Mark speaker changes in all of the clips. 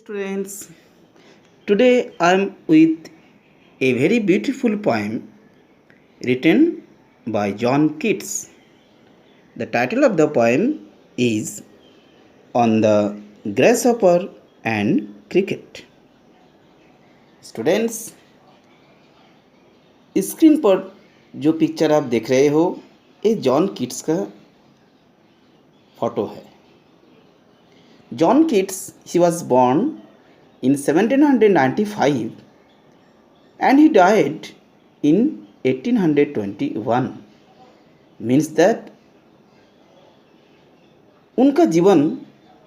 Speaker 1: Students, today I am with a very beautiful poem written by John Keats. The title of the poem is On the Grasshopper and Cricket. Students, screen पर जो picture आप देख रहे हो ये John Keats का photo है। John Keats, he was born in 1795 and he died in 1821. Means that उनका जीवन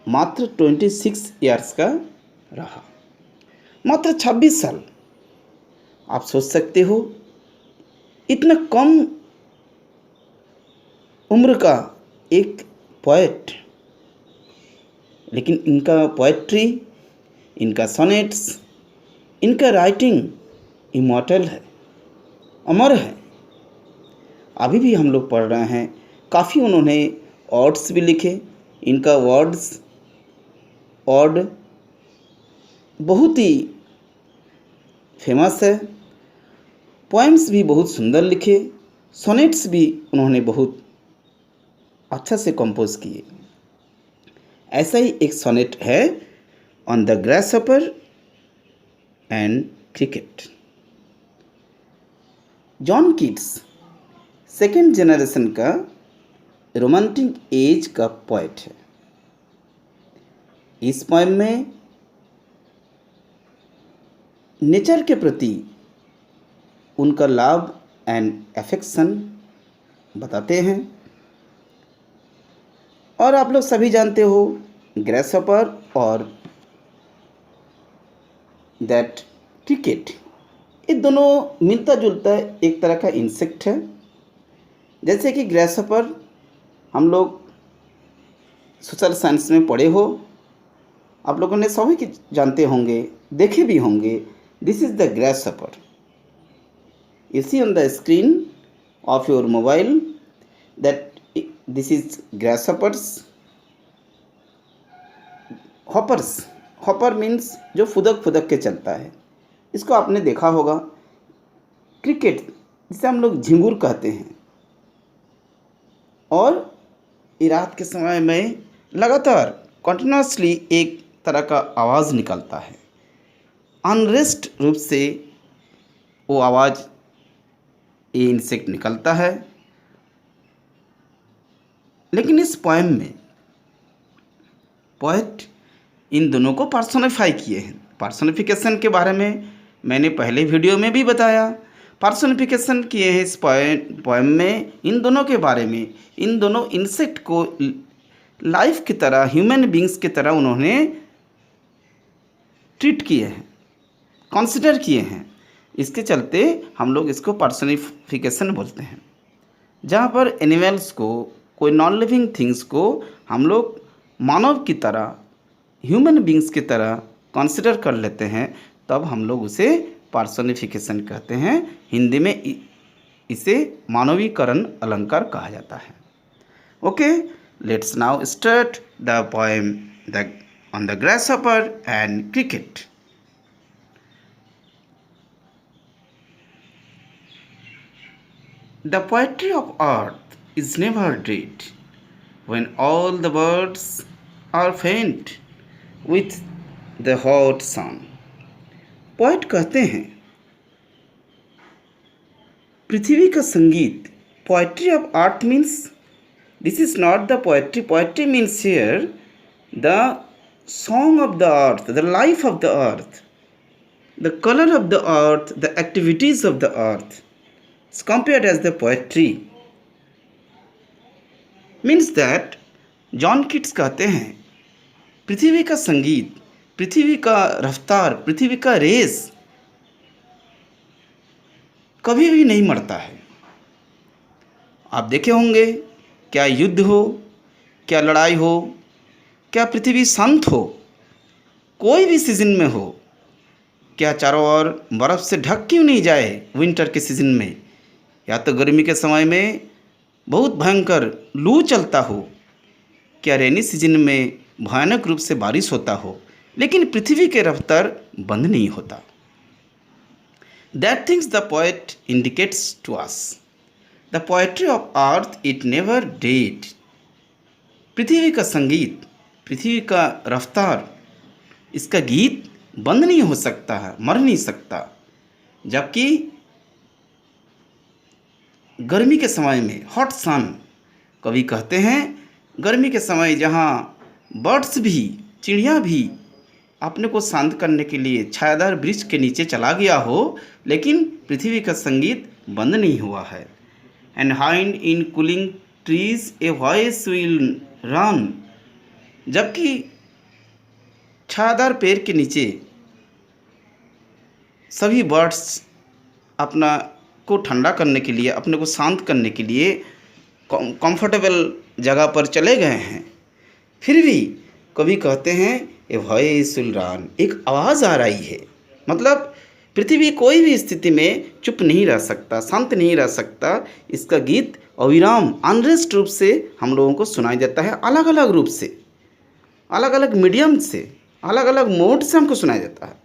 Speaker 1: मात्र 26 इयर्स का रहा, मात्र 26 साल। आप सोच सकते हो इतना कम उम्र का एक पोएट, लेकिन इनका पोएट्री, इनका सोनेट्स, इनका राइटिंग इमॉर्टल है, अमर है। अभी भी हम लोग पढ़ रहे हैं। काफ़ी उन्होंने ऑड्स भी लिखे। इनका ऑड बहुत ही फेमस है। पोएम्स भी बहुत सुंदर लिखे, सोनेट्स भी उन्होंने बहुत अच्छा से कंपोज किए। ऐसा ही एक सोनेट है on the grasshopper and cricket. John Keats second generation का रोमांटिक एज का पोएट है। इस पोएम में नेचर के प्रति उनका लव एंड अफेक्शन बताते हैं। और आप लोग सभी जानते हो ग्रासहॉपर और दैट क्रिकेट, ये दोनों मिलता जुलता एक तरह का इंसेक्ट है। जैसे कि ग्रासहॉपर हम लोग सोशल साइंस में पढ़े हो, आप लोगों ने सभी की जानते होंगे, देखे भी होंगे। This is the grasshopper. You see on the screen of your mobile that this is grasshoppers. Hopper means जो फुदक फुदक के चलता है, इसको आपने देखा होगा। क्रिकेट जिसे हम लोग झिंगुर कहते हैं, और ये रात के समय में लगातार कंटिन्यूसली एक तरह का आवाज़ निकलता है। अनरेस्ट रूप से वो आवाज़, ये इंसेक्ट निकलता है। लेकिन इस पोएम में पोएट इन दोनों को पर्सोनिफाई किए हैं। पर्सोनिफिकेशन के बारे में मैंने पहले वीडियो में भी बताया। पर्सोनिफिकेशन किए हैं इस पोएम में इन दोनों के बारे में। इन दोनों इंसेक्ट को लाइफ की तरह, ह्यूमन बींग्स की तरह उन्होंने ट्रीट किए हैं, कंसिडर किए हैं। इसके चलते हम लोग इसको पर्सोनिफिकेशन बोलते हैं। जहाँ पर एनिमल्स को, कोई नॉन लिविंग थिंग्स को हम लोग मानव की तरह, ह्यूमन बींग्स की तरह कंसिडर कर लेते हैं, तब हम लोग उसे पर्सोनिफिकेशन कहते हैं। हिंदी में इसे मानवीकरण अलंकार कहा जाता है। Okay, let's now start the poem on the grasshopper and cricket. The poetry of earth is never dead when all the birds are faint with the hot sun. Poet कहते हैं पृथ्वी का संगीत, poetry of earth means this is not the poetry. Poetry means here the song of the earth, the life of the earth, the colour of the earth, the activities of the earth is compared as the poetry. Means that John Keats कहते हैं पृथ्वी का संगीत, पृथ्वी का रफ्तार, पृथ्वी का race कभी भी नहीं मरता है। आप देखे होंगे, क्या युद्ध हो, क्या लड़ाई हो, क्या पृथ्वी शांत हो, कोई भी सीजन में हो, क्या चारों ओर बर्फ़ से ढक क्यों नहीं जाए विंटर के सीजन में, या तो गर्मी के समय में बहुत भयंकर लू चलता हो, क्या रेनी सीजन में भयानक रूप से बारिश होता हो, लेकिन पृथ्वी के रफ्तार बंद नहीं होता। That things the poet indicates to us, the poetry of earth it never dead. पृथ्वी का संगीत, पृथ्वी का रफ्तार, इसका गीत बंद नहीं हो सकता है, मर नहीं सकता। जबकि गर्मी के समय में हॉट सन, कवि कहते हैं गर्मी के समय जहाँ बर्ड्स भी, चिड़िया भी अपने को शांत करने के लिए छायादार वृक्ष के नीचे चला गया हो, लेकिन पृथ्वी का संगीत बंद नहीं हुआ है। And hind in cooling trees a voice will run. जबकि छायादार पेड़ के नीचे सभी बर्ड्स अपना को ठंडा करने के लिए, अपने को शांत करने के लिए कंफर्टेबल जगह पर चले गए हैं, फिर भी कवि कहते हैं ए वॉइस विल रन, एक आवाज़ आ रही है। मतलब पृथ्वी कोई भी स्थिति में चुप नहीं रह सकता, शांत नहीं रह सकता। इसका गीत अविराम अनरेस्ट रूप से हम लोगों को सुनाई देता है, अलग अलग रूप से, अलग अलग मीडियम से, अलग अलग मोड से हमको सुनाई देता है।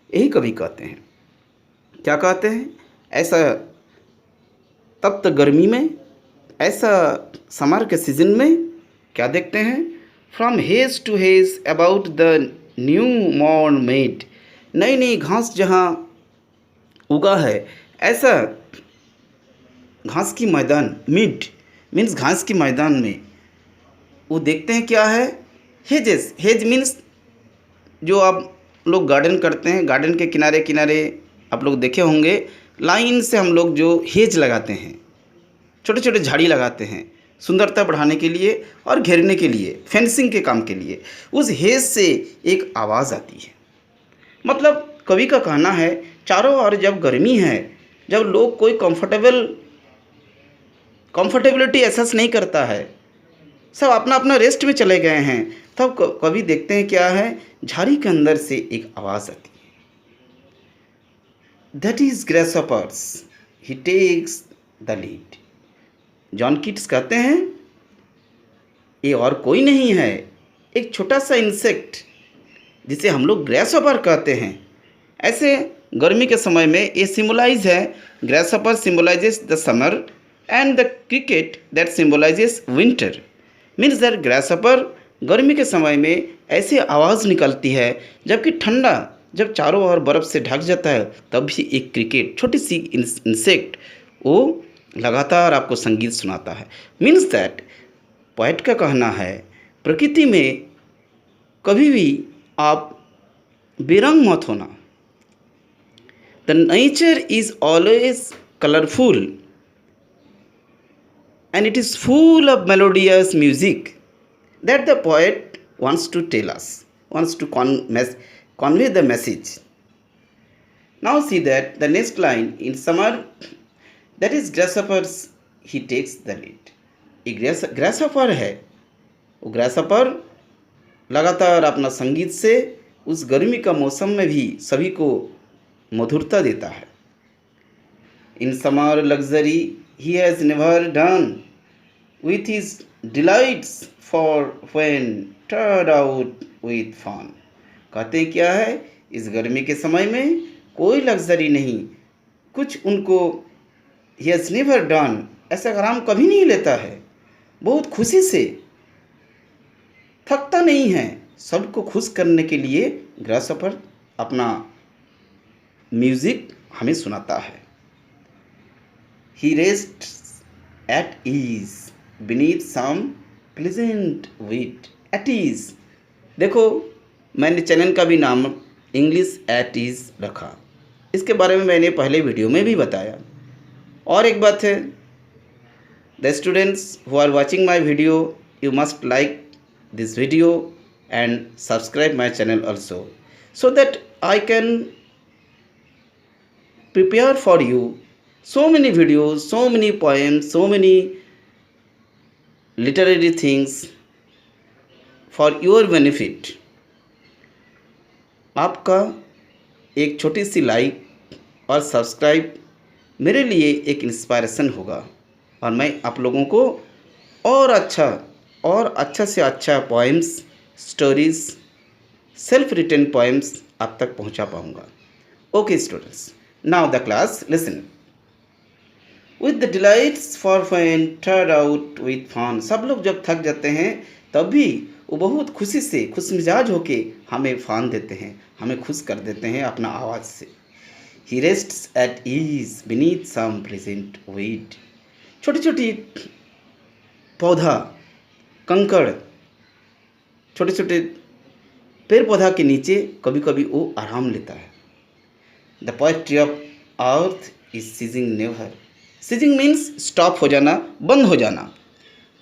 Speaker 1: यही कवि कहते हैं। क्या कहते हैं? ऐसा तप्त गर्मी में, ऐसा समर के सीजन में क्या देखते हैं? From hedge to hedge about the new मॉर्न मेड। नई नई घास जहाँ उगा है, ऐसा घास की मैदान, मिड मीन्स घास की मैदान में वो देखते हैं क्या है? हेजेस। हेज मीन्स जो आप लोग गार्डन करते हैं, गार्डन के किनारे किनारे आप लोग देखे होंगे, लाइन से हम लोग जो हेज लगाते हैं, छोटे छोटे झाड़ी लगाते हैं सुंदरता बढ़ाने के लिए और घेरने के लिए, फेंसिंग के काम के लिए। उस हेज से एक आवाज़ आती है। मतलब कवि का कहना है चारों ओर जब गर्मी है, जब लोग कोई कंफर्टेबिलिटी एहसास नहीं करता है, सब अपना अपना रेस्ट में चले गए हैं, तब कवि देखते हैं क्या है? झाड़ी के अंदर से एक आवाज़ आती है। That is grasshoppers, he takes the lead. John Keats कहते हैं ये और कोई नहीं है, एक छोटा सा इंसेक्ट जिसे हम लोग ग्रेसहॉपर कहते हैं। ऐसे गर्मी के समय में ये सिम्बलाइज है, grasshopper symbolises the summer and the cricket that symbolises winter. Means that grasshopper गर्मी के समय में ऐसी आवाज़ निकलती है, जबकि ठंडा जब चारों ओर बर्फ़ से ढक जाता है, तब भी एक क्रिकेट, छोटी सी इंसेक्ट, वो लगातार आपको संगीत सुनाता है। मीन्स दैट पोएट का कहना है प्रकृति में कभी भी आप बेरंग मत होना। The nature is always colourful and it is full of melodious music that the poet wants to tell us, wants to convey the message. Now see that the next line in summer, that is grasshoppers, he takes the lead. एक grasshopper है, वो grasshopper लगातार अपना संगीत से उस गर्मी का मौसम में भी सभी को मधुरता देता है। In summer luxury he has never done with his delights for when turned out with fun. कहते हैं क्या है? इस गर्मी के समय में कोई लग्जरी नहीं, कुछ उनको he has never done, ऐसा आराम कभी नहीं लेता है, बहुत खुशी से, थकता नहीं है। सबको खुश करने के लिए ग्रासहॉपर अपना म्यूज़िक हमें सुनाता है। He rests at ease beneath some pleasant wheat. At ease, देखो मैंने चैनल का भी नाम इंग्लिश एट ईज रखा, इसके बारे में मैंने पहले वीडियो में भी बताया। और एक बात है, the students who are watching my video, you must like this video and subscribe my channel also, so that I can prepare for you so many videos, so many poems, so many literary things for your benefit. आपका एक छोटी सी like और subscribe मेरे लिए एक inspiration होगा, और मैं आप लोगों को और अच्छा से अच्छा poems, stories self written poems आप तक पहुंचा पाऊंगा। Okay students, now the class listen. With the delights for winter out with fun. सब लोग जब थक जाते हैं तब भी वो बहुत खुशी से खुश मिजाज होके हमें फान देते हैं, हमें खुश कर देते हैं अपना आवाज़ से। He rests at ease beneath some present weed. छोटी छोटी पौधा, कंकड़, छोटे छोटे पेड़ पौधा के नीचे कभी कभी वो आराम लेता है। The poetry of earth is ceasing never. Ceasing means stop हो जाना, बंद हो जाना,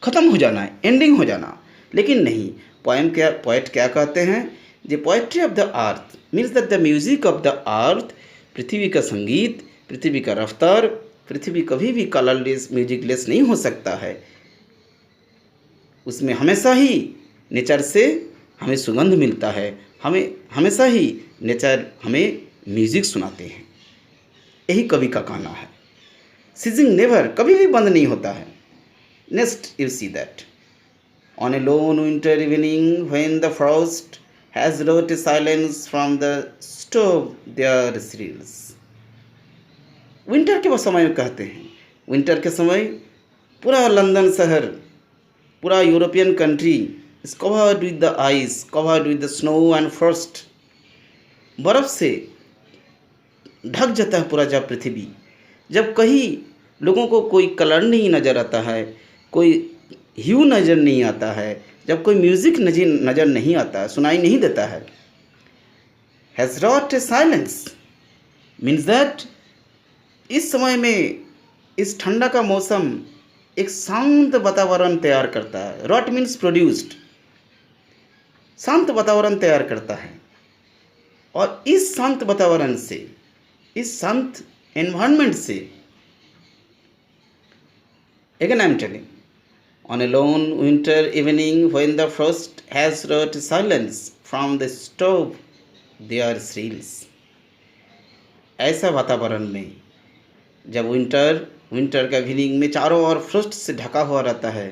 Speaker 1: ख़त्म हो जाना, एंडिंग हो जाना। लेकिन नहीं, पोएट क्या कहते हैं? The poetry of the earth means that the music of the earth, पृथ्वी का संगीत, पृथ्वी का रफ्तार, पृथ्वी कभी भी कलरलेस, म्यूजिकलेस नहीं हो सकता है। उसमें हमेशा ही नेचर से हमें सुगंध मिलता है, हमें हमेशा ही नेचर हमें म्यूजिक सुनाते हैं। यही कवि का कहना है। सीजिंग नेवर, कभी भी बंद नहीं होता है। Next you see that on a lone winter evening when the frost has wrought a silence from the stove there shrills. Winter के समय में कहते हैं, विंटर के समय पूरा लंदन शहर, पूरा European country is covered with the ice, covered with the snow and frost। बर्फ़ से ढक जाता है पूरा जब पृथ्वी, जब कहीं लोगों को कोई कलर नहीं नज़र आता है, कोई ह्यू नज़र नहीं आता है, जब कोई म्यूज़िक नज़र नहीं आता है, सुनाई नहीं देता है। Has wrought a silence means that इस समय में, इस ठंडा का मौसम एक शांत वातावरण तैयार करता है। रॉट मीन्स प्रोड्यूस्ड, शांत वातावरण तैयार करता है। और इस शांत वातावरण से, इस शांत एनवायरनमेंट से, again I am telling, on a lone winter evening when the frost has wrought silence from the stove there shrills. ऐसा वातावरण में जब विंटर का इवनिंग में चारों ओर फ्रॉस्ट से ढका हुआ रहता है,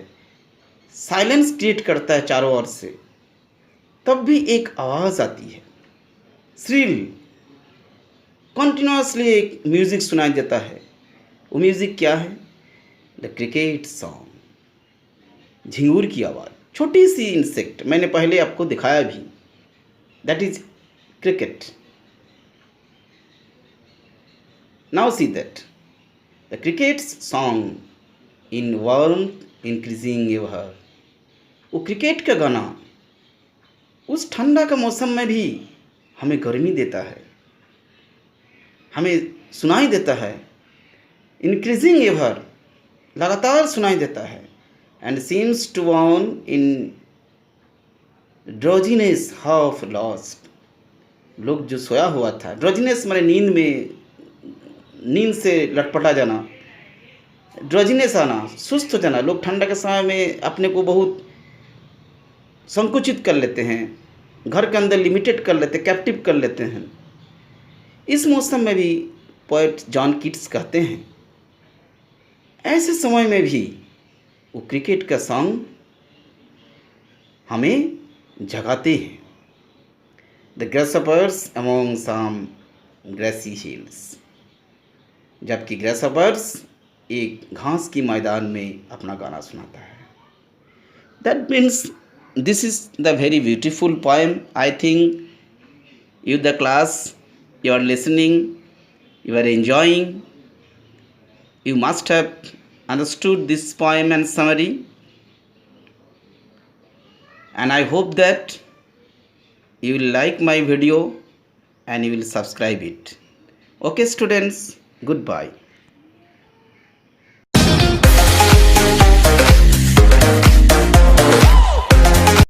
Speaker 1: साइलेंस क्रिएट करता है चारों ओर से, तब भी एक आवाज़ आती है, श्रील, कॉन्टिन्यूसली एक म्यूज़िक सुनाई देता है। वो म्यूज़िक क्या है? द क्रिकेट सॉन्ग, झिंगूर की आवाज़। छोटी सी इंसेक्ट, मैंने पहले आपको दिखाया भी, that is cricket. Now see that the cricket song in warm increasing ever. वो क्रिकेट का गाना उस ठंडा का मौसम में भी हमें गर्मी देता है, हमें सुनाई देता है। इंक्रीजिंग एवर, लगातार सुनाई देता है। And seems to one in drowsiness half lost. लोग जो सोया हुआ था, ड्रोजीनेस माने नींद में, नींद से लटपटा जाना, ड्रोजीनेस आना, सुस्त हो जाना। लोग ठंडा के समय में अपने को बहुत संकुचित कर लेते हैं, घर के अंदर लिमिटेड कर लेते, कैप्टिव कर लेते हैं। इस मौसम में भी पोएट जॉन कीट्स कहते हैं, ऐसे समय में भी वो क्रिकेट का सॉन्ग हमें जगाते हैं। The grasshoppers among some grassy hills. जबकि ग्रासहोपर्स एक घास की मैदान में अपना गाना सुनाता है। That means this is the very beautiful poem. I think you the class, you are listening, you are enjoying, you must have understood this poem and summary, and I hope that you will like my video and you will subscribe it. Okay students, goodbye.